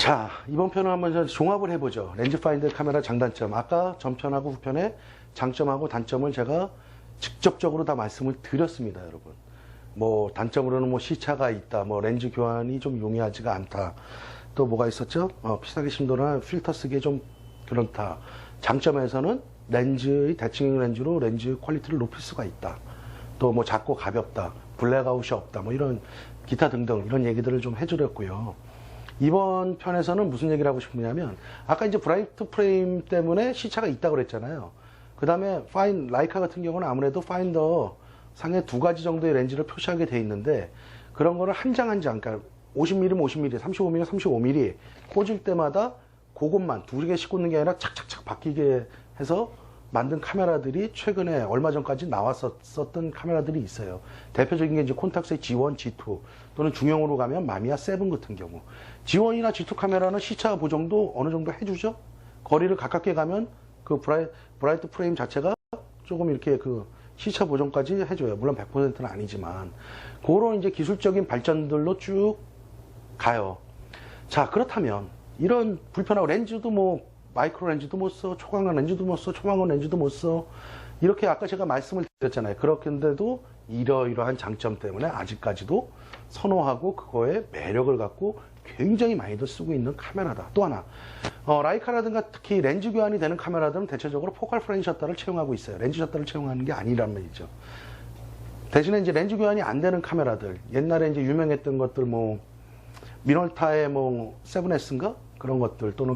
자, 이번 편은 한번 종합을 해보죠. 렌즈파인더 카메라 장단점. 아까 전편하고 후편의 장점하고 단점을 제가 직접적으로 다 말씀을 드렸습니다, 여러분. 뭐 단점으로는 뭐 시차가 있다, 뭐 렌즈 교환이 좀 용이하지가 않다. 또 뭐가 있었죠? 피사기 심도나 필터 쓰기에 좀 그렇다. 장점에서는 렌즈의 대칭 렌즈로 렌즈 퀄리티를 높일 수가 있다. 또 뭐 작고 가볍다, 블랙아웃이 없다, 뭐 이런 기타 등등 이런 얘기들을 좀 해드렸고요. 이번 편에서는 무슨 얘기를 하고 싶냐면, 아까 이제 브라이트 프레임 때문에 시차가 있다고 그랬잖아요. 그 다음에 라이카 같은 경우는 아무래도 파인더 상에 두 가지 정도의 렌즈를 표시하게 돼 있는데, 그런 거를 한 장 한 장, 그러니까 50mm면 50mm, 35mm면 35mm 꽂을 때마다 그것만 두 개씩 꽂는 게 아니라 착착착 바뀌게 해서 만든 카메라들이 최근에 얼마 전까지 나왔었던 카메라들이 있어요. 대표적인 게 이제 콘탁스의 G1, G2 또는 중형으로 가면 마미야 7 같은 경우. G1이나 G2 카메라는 시차 보정도 어느 정도 해주죠. 거리를 가깝게 가면 그 브라이트 프레임 자체가 조금 이렇게 그 시차 보정까지 해줘요. 물론 100%는 아니지만 그런 이제 기술적인 발전들로 쭉 가요. 자, 그렇다면 이런 불편하고 렌즈도 뭐 마이크로 렌즈도 못 써, 초광각 렌즈도 못 써, 초광원 렌즈도 못 써, 이렇게 아까 제가 말씀을 드렸잖아요. 그렇게인데도 이러이러한 장점 때문에 아직까지도 선호하고 그거에 매력을 갖고 굉장히 많이들 쓰고 있는 카메라다. 또 하나, 라이카라든가 특히 렌즈 교환이 되는 카메라들은 대체적으로 포칼 프레임 셔터를 채용하고 있어요. 렌즈 셔터를 채용하는 게 아니란 말이죠. 대신에 이제 렌즈 교환이 안 되는 카메라들, 옛날에 이제 유명했던 것들, 뭐 미놀타의 뭐 7S인가 그런 것들, 또는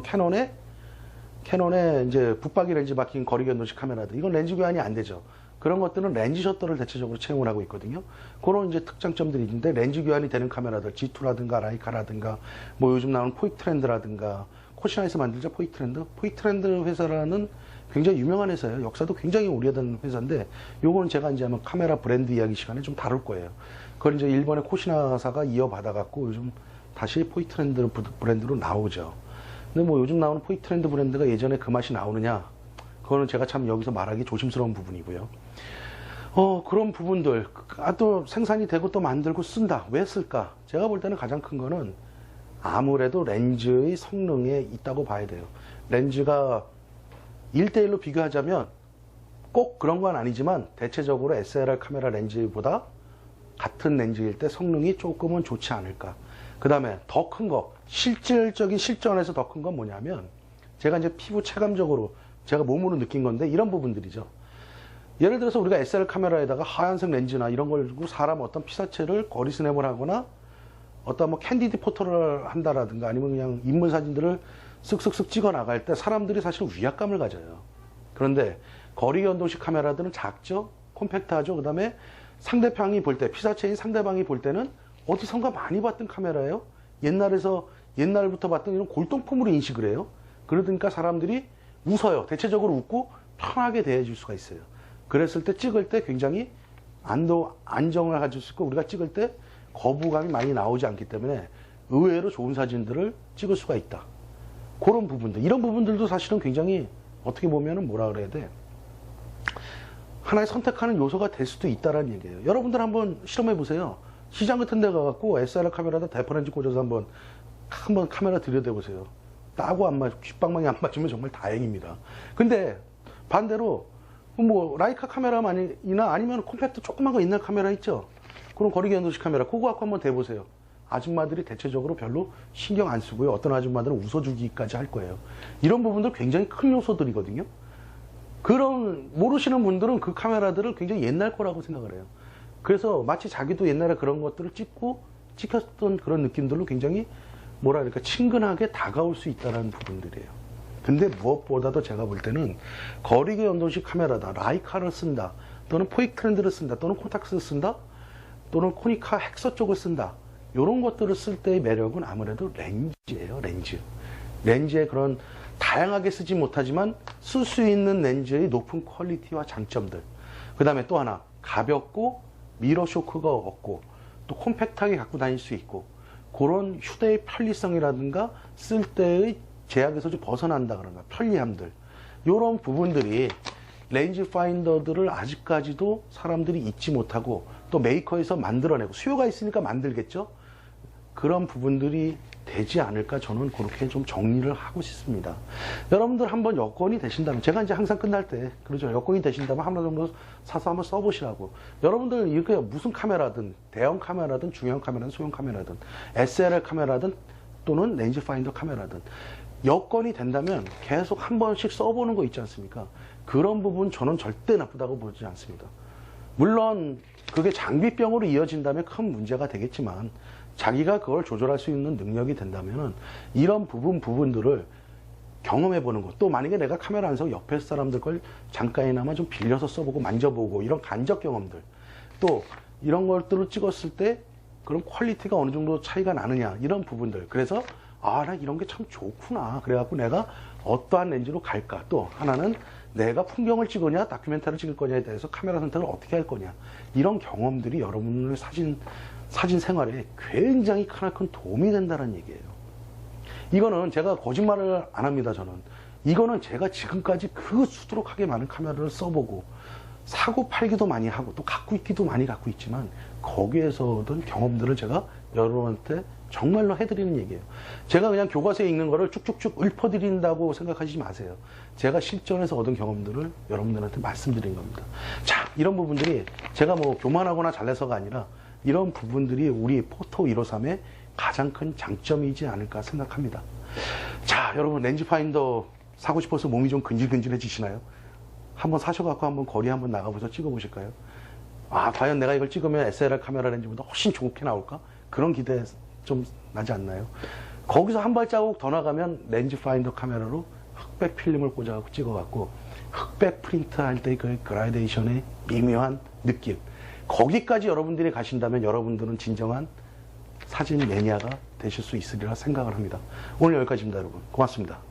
캐논의 이제 붙박이 렌즈 박힌 거리 견도식 카메라들, 이건 렌즈 교환이 안 되죠. 그런 것들은 렌즈 셔터를 대체적으로 채용을 하고 있거든요. 그런 이제 특장점들이 있는데, 렌즈 교환이 되는 카메라들, G2라든가 라이카라든가 뭐 요즘 나오는 포이트렌드라든가, 코시나에서 만들죠, 포이트렌드. 포이트렌드 회사라는 굉장히 유명한 회사예요. 역사도 굉장히 오래된 회사인데, 요거는 제가 이제 아마 카메라 브랜드 이야기 시간에 좀 다룰 거예요. 그걸 이제 일본의 코시나사가 이어받아갖고 요즘 다시 포이트렌드 브랜드로 나오죠. 근데 뭐 요즘 나오는 포이트렌드 브랜드가 예전에 그 맛이 나오느냐, 그거는 제가 참 여기서 말하기 조심스러운 부분이고요. 그런 부분들, 또 생산이 되고 또 만들고 쓴다. 왜 쓸까? 제가 볼 때는 가장 큰 거는 아무래도 렌즈의 성능에 있다고 봐야 돼요. 렌즈가 1대1로 비교하자면 꼭 그런 건 아니지만 대체적으로 SLR 카메라 렌즈보다 같은 렌즈일 때 성능이 조금은 좋지 않을까. 그 다음에 더 큰 거, 실질적인 실전에서 더 큰 건 뭐냐면, 제가 이제 피부 체감적으로 제가 몸으로 느낀 건데, 이런 부분들이죠. 예를 들어서 우리가 SLR 카메라에다가 하얀색 렌즈나 이런 걸 두고 사람 어떤 피사체를 거리 스냅을 하거나 어떤 뭐 캔디드 포토를 한다라든가, 아니면 그냥 인물 사진들을 쓱쓱쓱 찍어 나갈 때 사람들이 사실 위압감을 가져요. 그런데 거리 연동식 카메라들은 작죠, 콤팩트하죠. 그 다음에 상대방이 볼 때, 피사체인 상대방이 볼 때는 어디선가 많이 봤던 카메라예요. 옛날부터 봤던 이런 골동품으로 인식을 해요. 그러니까 사람들이 웃어요. 대체적으로 웃고 편하게 대해줄 수가 있어요. 그랬을 때 찍을 때 굉장히 안정을 가질 수 있고, 우리가 찍을 때 거부감이 많이 나오지 않기 때문에 의외로 좋은 사진들을 찍을 수가 있다. 그런 부분들, 이런 부분들도 사실은 굉장히 어떻게 보면은 뭐라 그래야 돼, 하나의 선택하는 요소가 될 수도 있다는 얘기예요. 여러분들 한번 실험해 보세요. 시장 같은 데 가갖고 SLR 카메라에다 대퍼렌즈 꽂아서 한번 카메라 들여다보세요. 따고 귓방망이 안 맞으면 정말 다행입니다. 근데 반대로 뭐 라이카 카메라만이나 아니면 콤팩트 조그만 거 옛날 카메라 있죠, 그런 거리 견도식 카메라, 그거 갖고 한번 대보세요. 아줌마들이 대체적으로 별로 신경 안 쓰고요. 어떤 아줌마들은 웃어주기까지 할 거예요. 이런 부분들 굉장히 큰 요소들이거든요. 그런 모르시는 분들은 그 카메라들을 굉장히 옛날 거라고 생각을 해요. 그래서 마치 자기도 옛날에 그런 것들을 찍혔던 그런 느낌들로 굉장히 뭐랄까 친근하게 다가올 수 있다는 부분들이에요. 근데 무엇보다도 제가 볼 때는 거리 연동식 카메라다, 라이카를 쓴다, 또는 포이트렌드를 쓴다, 또는 콘탁스를 쓴다, 또는 코니카 헥서 쪽을 쓴다, 이런 것들을 쓸 때의 매력은 아무래도 렌즈예요. 렌즈의 그런 다양하게 쓰지 못하지만 쓸 수 있는 렌즈의 높은 퀄리티와 장점들, 그 다음에 또 하나 가볍고 미러 쇼크가 없고 또 콤팩트하게 갖고 다닐 수 있고, 그런 휴대의 편리성이라든가 쓸 때의 제약에서 좀 벗어난다 그런가, 편리함들, 이런 부분들이 렌즈 파인더들을 아직까지도 사람들이 잊지 못하고 또 메이커에서 만들어내고, 수요가 있으니까 만들겠죠. 그런 부분들이 되지 않을까 저는 그렇게 좀 정리를 하고 싶습니다. 여러분들 한번 여건이 되신다면, 제가 이제 항상 끝날 때 그러죠. 여건이 되신다면 하나 정도 사서 한번 써보시라고. 여러분들 이렇게 무슨 카메라든, 대형 카메라든 중형 카메라든 소형 카메라든 SLR 카메라든 또는 렌즈 파인더 카메라든 여건이 된다면 계속 한 번씩 써보는 거 있지 않습니까? 그런 부분 저는 절대 나쁘다고 보지 않습니다. 물론 그게 장비병으로 이어진다면 큰 문제가 되겠지만 자기가 그걸 조절할 수 있는 능력이 된다면 이런 부분들을 경험해보는 것, 또 만약에 내가 카메라 안 사고 옆에 사람들 걸 잠깐이나마 좀 빌려서 써보고 만져보고 이런 간접 경험들, 또 이런 것들을 찍었을 때 그런 퀄리티가 어느 정도 차이가 나느냐 이런 부분들, 그래서 나 이런 게 참 좋구나, 그래갖고 내가 어떠한 렌즈로 갈까, 또 하나는 내가 풍경을 찍으냐 다큐멘터리를 찍을 거냐에 대해서 카메라 선택을 어떻게 할 거냐, 이런 경험들이 여러분의 사진 생활에 굉장히 크나큰 도움이 된다는 얘기예요. 이거는 제가 거짓말을 안 합니다. 저는 이거는 제가 지금까지 그 수두룩하게 많은 카메라를 써보고 사고 팔기도 많이 하고 또 갖고 있기도 많이 갖고 있지만 거기에서 얻은 경험들을 제가 여러분한테 정말로 해드리는 얘기예요. 제가 그냥 교과서에 읽는 거를 쭉쭉쭉 읊어드린다고 생각하지 마세요. 제가 실전에서 얻은 경험들을 여러분들한테 말씀드린 겁니다. 자, 이런 부분들이 제가 뭐 교만하거나 잘나서가 아니라 이런 부분들이 우리 포토 153의 가장 큰 장점이지 않을까 생각합니다. 자, 여러분 렌즈 파인더 사고 싶어서 몸이 좀 근질근질해지시나요? 한번 사셔갖고 한번 거리 한번 나가보셔서 찍어보실까요? 과연 내가 이걸 찍으면 SLR 카메라 렌즈보다 훨씬 좋게 나올까? 그런 기대 좀 나지 않나요? 거기서 한 발자국 더 나가면 렌즈 파인더 카메라로 흑백 필름을 꽂아갖고 찍어갖고 흑백 프린트 할 때 그 그라데이션의 미묘한 느낌, 거기까지 여러분들이 가신다면 여러분들은 진정한 사진 매니아가 되실 수 있으리라 생각을 합니다. 오늘 여기까지입니다, 여러분. 고맙습니다.